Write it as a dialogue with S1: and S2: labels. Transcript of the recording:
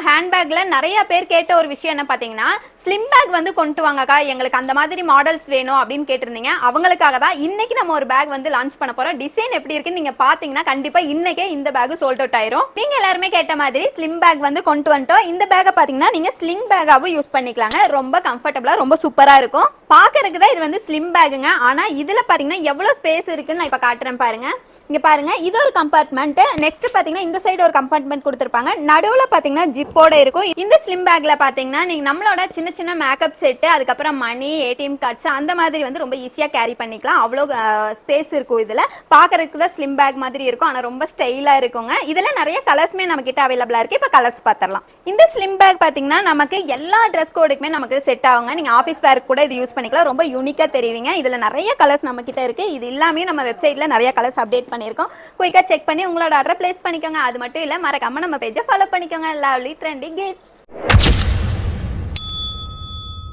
S1: ஹேண்ட்பேக்ல நிறைய பேர் கேட்ட ஒரு விஷயம் என்ன பாத்தீங்கன்னா, ஸ்லிம் பேக் வந்து கொண்டு வாங்கக்கா, எங்களுக்கு அந்த மாதிரி மாடல்ஸ் வேணும் அப்படின்னு கேட்டிருந்தீங்க. அவங்களுக்காக தான் இன்னைக்கு நம்ம ஒரு பேக் வந்து லான்ச் பண்ண போறோம். டிசைன் எப்படி இருக்குன்னு நீங்க பாத்தீங்கன்னா கண்டிப்பா இன்னைக்கே இந்த பேக் சோல்ட் அவுட் ஆயிரும். நீங்க எல்லாருமே கேட்ட மாதிரி ஸ்லிம் பேக் வந்து கொண்டு வந்துட்டோம். இந்த பேக்கை பாத்தீங்கன்னா நீங்க ஸ்லிங் பேக்காவும் யூஸ் பண்ணிக்கலாங்க. ரொம்ப கம்ஃபர்டபுளா ரொம்ப சூப்பரா இருக்கும். பாக்குறதுக்கு தான் இது வந்து ஸ்லிம் பேக்குங்க. ஆனா இதுல பாத்தீங்கன்னா எவ்வளவு ஸ்பேஸ் இருக்குன்னு நான் இப்ப காட்டுறேன் பாருங்க. இங்க பாருங்க, இது ஒரு கம்பார்ட்மெண்ட். நெக்ஸ்ட் பாத்தீங்கன்னா இந்த சைடு ஒரு கம்பார்ட்மெண்ட் கொடுத்திருப்பாங்க. நடுவுல பாத்தீங்கன்னா ஜிப்போட இருக்கும். இந்த ஸ்லிம் பேக்ல பாத்தீங்கன்னா நீங்க நம்மளோட சின்ன சின்ன மேக்கப் செட், அதுக்கப்புறம் மணி, ஏடிஎம் கார்ட்ஸ் அந்த மாதிரி வந்து ரொம்ப ஈஸியா கேரி பண்ணிக்கலாம். அவ்வளோ ஸ்பேஸ் இருக்கும். இதுல பாக்குறதுக்கு தான் ஸ்லிம் பேக் மாதிரி இருக்கும். ஆனா ரொம்ப ஸ்டைலா இருக்குங்க. இதுல நிறைய கலர்ஸ்மே நம்ம கிட்ட அவைலபிளா இருக்கு. இப்ப கலர்ஸ் பாத்திரலாம். இந்த ஸ்லிம் பேக் பாத்தீங்கன்னா நமக்கு எல்லா ட்ரெஸ் கோடுக்குமே நமக்கு செட் ஆகுங்க. நீங்க ஆபீஸ் வேர் கூட இது யூஸ் பண்ணிக்கலாம். ரொம்ப யூனிக்கா தெரிவிங்க. இதுல நிறைய கலர்ஸ் நம்ம கிட்ட இருக்கு. இது எல்லாமே நம்ம வெப்சைட்ல நிறைய கலர்ஸ் அப்டேட் பண்ணிருக்கோம். குயிக்கா செக் பண்ணி உங்களோட ஆர்டர் பிளேஸ் பண்ணிக்கோங்க. அது மட்டும் இல்ல, மறக்காம நம்ம பேஜை ஃபாலோ பண்ணிக்கோங்க. Lovely trendy kids.